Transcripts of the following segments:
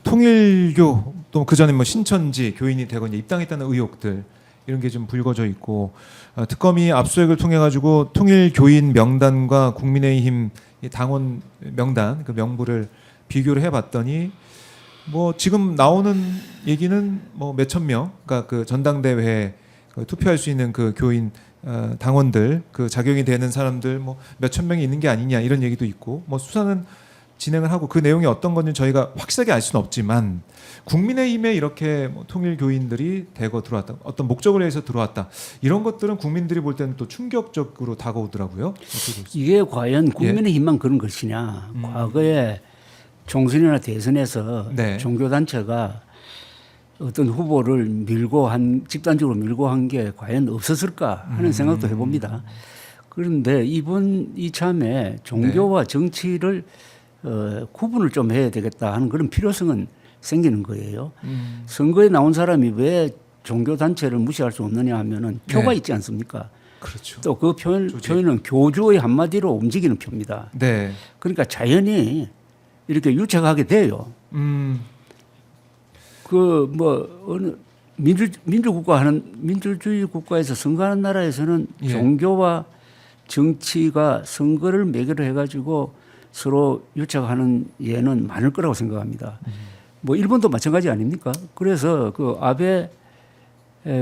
통일교 또 그 전에 뭐 신천지 교인이 되거나 입당했다는 의혹들 이런 게 좀 불거져 있고 특검이 압수수색을 통해 가지고 통일교인 명단과 국민의힘 당원 명단 그 명부를 비교를 해봤더니 뭐 지금 나오는 얘기는 뭐 몇천 명, 그러니까 그 전당대회에 투표할 수 있는 그 교인 당원들 그 자격이 되는 사람들 뭐 몇천 명이 있는 게 아니냐 이런 얘기도 있고 뭐 수사는 진행을 하고 그 내용이 어떤 건지 저희가 확실하게 알 수는 없지만 국민의힘에 이렇게 뭐 통일교인들이 대거 들어왔다, 어떤 목적을 위해서 들어왔다 이런 것들은 국민들이 볼 때는 또 충격적으로 다가오더라고요. 이게 과연 국민의힘만 그런 것이냐? 과거에 총선이나 대선에서 네. 종교단체가 어떤 후보를 집단적으로 밀고 한 게 과연 없었을까 하는 생각도 해봅니다. 그런데 이참에 종교와 정치를 구분을 좀 해야 되겠다 하는 그런 필요성은 생기는 거예요. 선거에 나온 사람이 왜 종교단체를 무시할 수 없느냐 하면은 표가 네. 있지 않습니까? 그렇죠. 또 그 표현은 교주의 한마디로 움직이는 표입니다. 네. 그러니까 자연히 이렇게 유착하게 돼요. 그 뭐 어느 민주주의 국가에서 선거하는 나라에서는 예. 종교와 정치가 선거를 매개로 해가지고 서로 유착하는 예는 많을 거라고 생각합니다. 뭐 일본도 마찬가지 아닙니까? 그래서 그 아베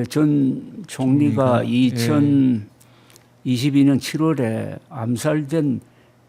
전 총리가 2022년 7월에 암살된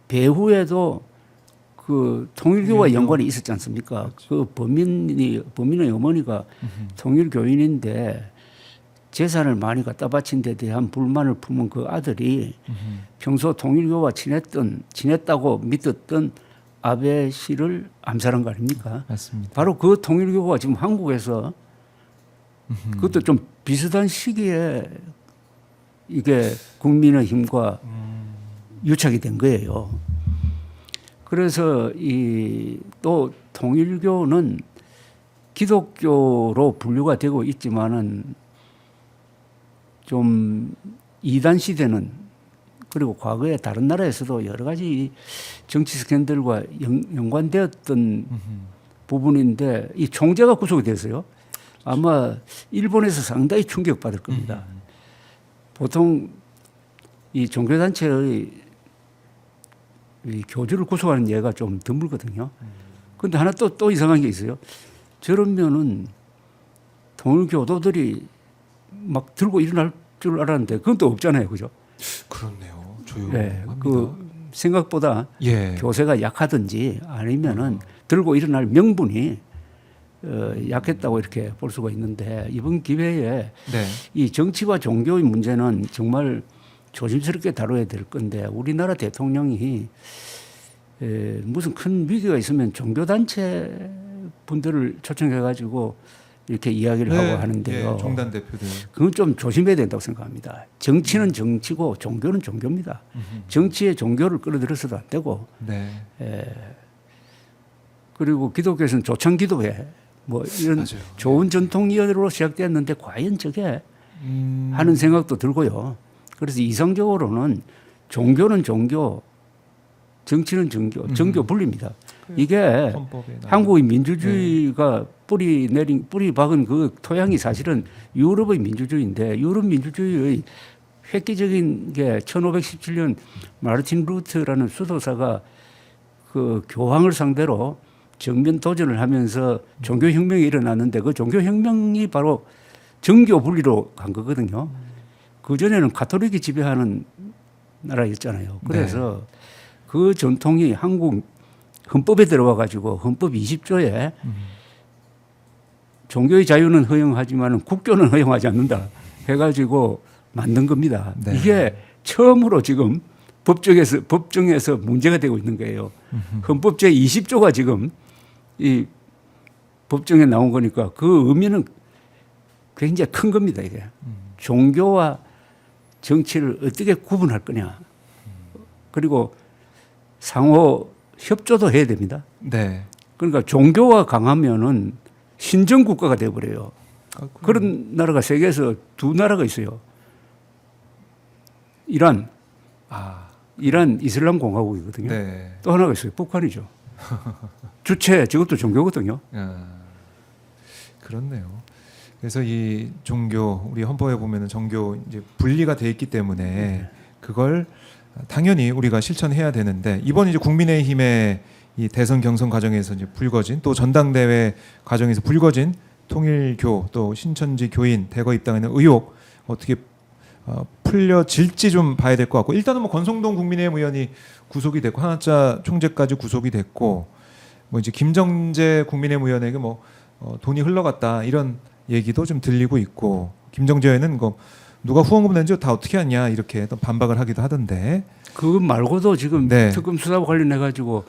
배후에도 그 통일교와 연관이 있었지 않습니까? 그렇죠. 그 범인의 어머니가 통일교인인데 재산을 많이 갖다 바친 데 대한 불만을 품은 그 아들이 평소 통일교와 친했다고 믿었던 아베 씨를 암살한 거 아닙니까? 맞습니다. 바로 그 통일교가 지금 한국에서 그것도 좀 비슷한 시기에 이게 국민의힘과 유착이 된 거예요. 그래서 또 통일교는 기독교로 분류가 되고 있지만은 좀 이단 시대는 그리고 과거에 다른 나라에서도 여러 가지 정치 스캔들과 연관되었던 부분인데 이 총재가 구속이 됐어요. 아마 일본에서 상당히 충격받을 겁니다. 보통 이 종교단체의 이 교주를 구속하는 예가 좀 드물거든요. 그런데 하나 또 이상한 게 있어요. 저러면은 통일교도들이 막 들고 일어날 줄 알았는데 그건 또 없잖아요. 그죠? 그렇네요. 조용합니다. 네, 그 생각보다 예. 교세가 약하든지 아니면은 들고 일어날 명분이 약했다고 이렇게 볼 수가 있는데 이번 기회에 네. 이 정치와 종교의 문제는 정말 조심스럽게 다뤄야 될 건데 우리나라 대통령이 무슨 큰 위기가 있으면 종교단체 분들을 초청해가지고 이렇게 이야기를 하고 하는데요. 예, 종단 대표들. 그건 좀 조심해야 된다고 생각합니다. 정치는 정치고 종교는 종교입니다. 정치에 종교를 끌어들여서도 안 되고 네. 그리고 기독교에서는 조창기도회 뭐 이런 맞아요. 좋은 전통이어로 시작되었는데 과연 저게 하는 생각도 들고요. 그래서 이상적으로는 종교는 종교, 정치는 정교 분리입니다. 이게 한국의 민주주의가 뿌리 박은 그 토양이 사실은 유럽의 민주주의인데 유럽 민주주의의 획기적인 게 1517년 마르틴 루트라는 수도사가 그 교황을 상대로 정면 도전을 하면서 종교혁명이 일어났는데 그 종교혁명이 바로 정교 분리로 간 거거든요. 그전에는 가톨릭이 지배하는 나라였잖아요. 그래서 그 전통이 한국 헌법에 들어와 가지고 헌법 20조에 종교의 자유는 허용하지만 국교는 허용하지 않는다 해가지고 만든 겁니다. 네. 이게 처음으로 지금 법정에서 문제가 되고 있는 거예요. 헌법 제20조가 지금 이 법정에 나온 거니까 그 의미는 굉장히 큰 겁니다. 이게 종교와 정치를 어떻게 구분할 거냐. 그리고 상호 협조도 해야 됩니다. 네. 그러니까 종교가 강하면은 신정 국가가 되어버려요. 그런 나라가 세계에서 두 나라가 있어요. 이란 이슬람 공화국이거든요. 네. 또 하나가 있어요. 북한이죠. 주체 저것도 종교거든요. 아, 그렇네요. 그래서 이 종교 우리 헌법에 보면은 종교 이제 분리가 돼 있기 때문에 그걸 당연히 우리가 실천해야 되는데 이번 이제 국민의힘의 이 대선 경선 과정에서 이제 불거진 또 전당대회 과정에서 불거진 통일교 또 신천지 교인 대거 입당하는 의혹 어떻게 풀려질지 좀 봐야 될 것 같고 일단은 뭐 권성동 국민의힘 의원이 구속이 됐고 한학자 총재까지 구속이 됐고 뭐 이제 김정재 국민의힘 의원에게 뭐 돈이 흘러갔다 이런 얘기도 좀 들리고 있고 김정재 의원은 뭐 누가 후원금 낸지 다 어떻게 하냐 이렇게 또 반박을 하기도 하던데 그거 말고도 지금 네. 특검 수사와 관련해 가지고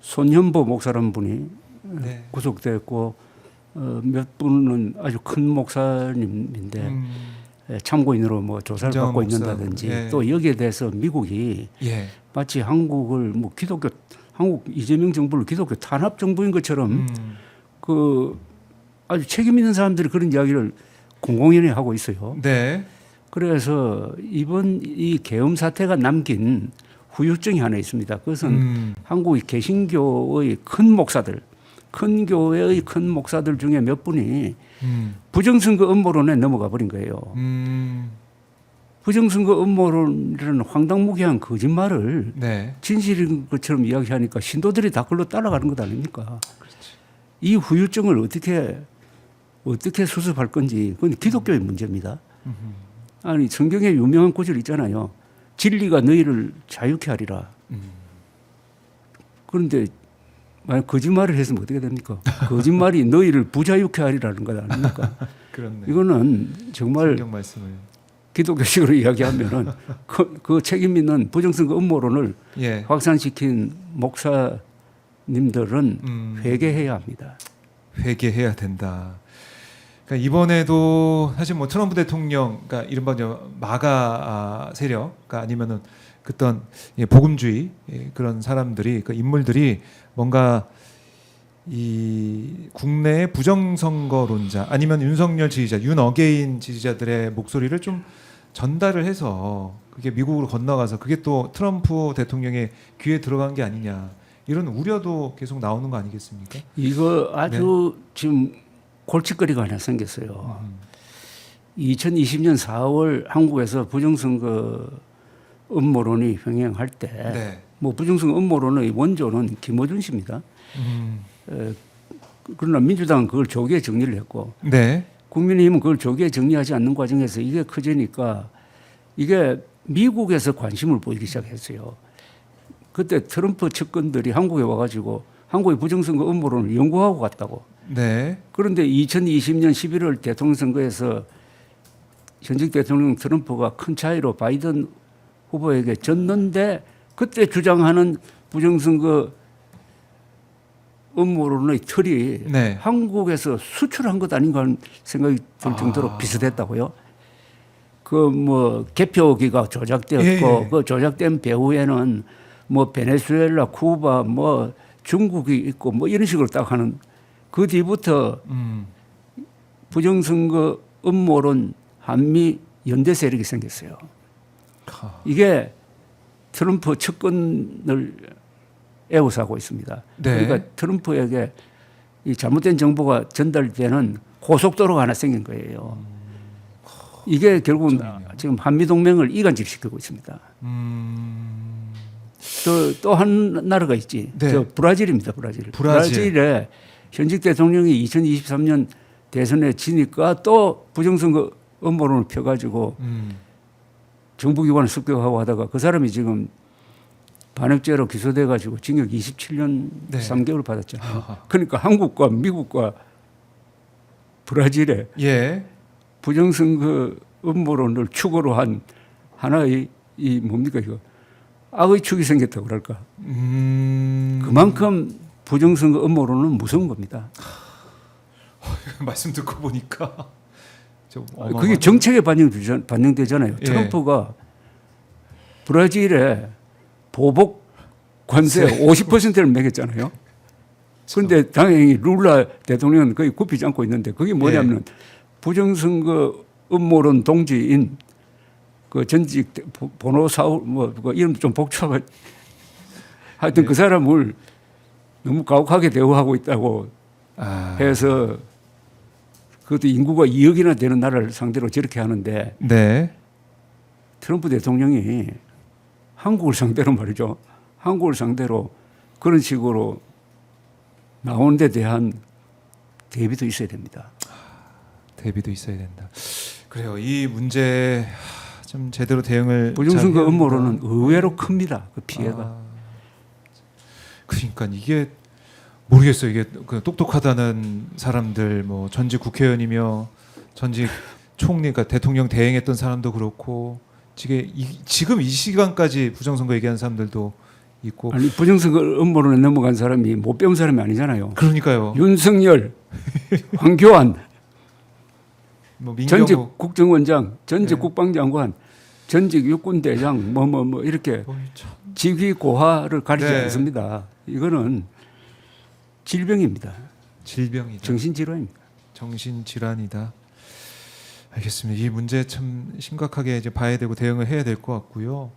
손현보 목사라는 분이 네. 구속됐고 몇 분은 아주 큰 목사님인데 참고인으로 뭐 조사를 김정은 받고 목사. 있는다든지 예. 또 여기에 대해서 미국이 예. 마치 한국을 뭐 기독교 한국 이재명 정부를 기독교 탄압 정부인 것처럼 그 아주 책임 있는 사람들이 그런 이야기를 공공연히 하고 있어요. 네. 그래서 이번 이 계엄 사태가 남긴 후유증이 하나 있습니다. 그것은 한국의 개신교의 큰 목사들, 큰 교회의 큰 목사들 중에 몇 분이 부정선거 음모론에 넘어가 버린 거예요. 부정선거 음모론이라는 황당무계한 거짓말을 네. 진실인 것처럼 이야기하니까 신도들이 다 그걸로 따라가는 것 아닙니까? 이 후유증을 어떻게 수습할 건지 그건 기독교의 문제입니다. 아니 성경에 유명한 구절 있잖아요. 진리가 너희를 자유케 하리라. 그런데 만약 거짓말을 했으면 어떻게 됩니까? 거짓말이 너희를 부자유케 하리라는 것 아닙니까? 그렇네. 이거는 정말 성경 말씀을 기독교식으로 이야기하면은 그 책임 있는 부정선거 음모론을 예. 확산시킨 목사님들은 회개해야 합니다. 회개해야 된다. 그러니까 이번에도 사실 뭐 트럼프 대통령, 그러니까 이른바 이제 마가 세력, 그러니까 아니면은 그떤 복음주의 그런 사람들이 그 인물들이 뭔가 이 국내의 부정선거론자 아니면 윤석열 지지자, 윤어게인 지지자들의 목소리를 좀 전달을 해서 그게 미국으로 건너가서 그게 또 트럼프 대통령의 귀에 들어간 게 아니냐 이런 우려도 계속 나오는 거 아니겠습니까? 이거 아주 지금 골칫거리가 하나 생겼어요. 2020년 4월 한국에서 부정선거 음모론이 횡행할 때, 네. 뭐 부정선거 음모론의 원조는 김어준 씨입니다. 그러나 민주당은 그걸 조기에 정리를 했고, 네. 국민의힘은 그걸 조기에 정리하지 않는 과정에서 이게 커지니까 이게 미국에서 관심을 보이기 시작했어요. 그때 트럼프 측근들이 한국에 와가지고 한국의 부정선거 음모론을 연구하고 갔다고. 네. 그런데 2020년 11월 대통령 선거에서 현직 대통령 트럼프가 큰 차이로 바이든 후보에게 졌는데 그때 주장하는 부정선거 음모론의 틀이 네. 한국에서 수출한 것 아닌가 하는 생각이 들 정도로 비슷했다고요. 그 뭐 개표기가 조작되었고 예. 그 조작된 배후에는 뭐 베네수엘라, 쿠바, 뭐 중국이 있고 뭐 이런 식으로 딱 하는 그 뒤부터 부정선거 음모론 한미 연대 세력이 생겼어요. 이게 트럼프 측근을 에워싸고 있습니다. 네. 그러니까 트럼프에게 이 잘못된 정보가 전달되는 고속도로가 하나 생긴 거예요. 이게 결국은 지금 한미동맹을 이간질시키고 있습니다. 또 한 나라가 있지. 네. 저 브라질입니다. 브라질. 브라질. 브라질에 현직 대통령이 2023년 대선에 지니까 또 부정선거 음모론을 펴가지고 정부기관을 습격하고 하다가 그 사람이 지금 반역죄로 기소돼가지고 징역 27년 네. 3개월 받았잖아요. 그러니까 한국과 미국과 브라질에 예. 부정선거 음모론을 축으로 한 하나의 이 뭡니까 이거 악의 축이 생겼다고 그럴까. 그만큼 부정선거 음모론은 무서운 겁니다. 말씀 듣고 보니까 그게 정책에 반영되잖아요. 예. 트럼프가 브라질에 보복 관세 50%를 매겼잖아요. 그런데 당연히 룰라 대통령은 거의 굽히지 않고 있는데 그게 뭐냐면 부정선거 음모론 동지인 그 전직 보노 사울 뭐 이름도 좀 복잡한 하여튼 네. 그 사람을 너무 가혹하게 대우하고 있다고 아, 해서 그것도 인구가 2억이나 되는 나라를 상대로 저렇게 하는데 네. 트럼프 대통령이 한국을 상대로 말이죠. 한국을 상대로 그런 식으로 나오는 데 대한 대비도 있어야 됩니다. 대비도 있어야 된다. 그래요. 이 문제 좀 제대로 대응을 부정선거 잘 해야 음모론은 된다. 의외로 큽니다. 그 피해가. 아, 그러니까 이게 모르겠어요. 이게 그 똑똑하다는 사람들, 뭐 전직 국회의원이며 전직 총리, 그러니까 대통령 대행했던 사람도 그렇고, 지금 이 시간까지 부정선거 얘기하는 사람들도 있고. 아니 부정선거 음모론에 넘어간 사람이 못 배운 사람이 아니잖아요. 그러니까요. 윤석열, 황교안, 뭐 전직 민경욱, 국정원장, 전직 네. 국방장관, 전직 육군대장, 뭐 이렇게 참 직위 고하를 가리지 네. 않습니다. 이거는 질병입니다. 질병이다. 정신질환입니다. 정신질환이다. 알겠습니다. 이 문제 참 심각하게 이제 봐야 되고 대응을 해야 될 것 같고요.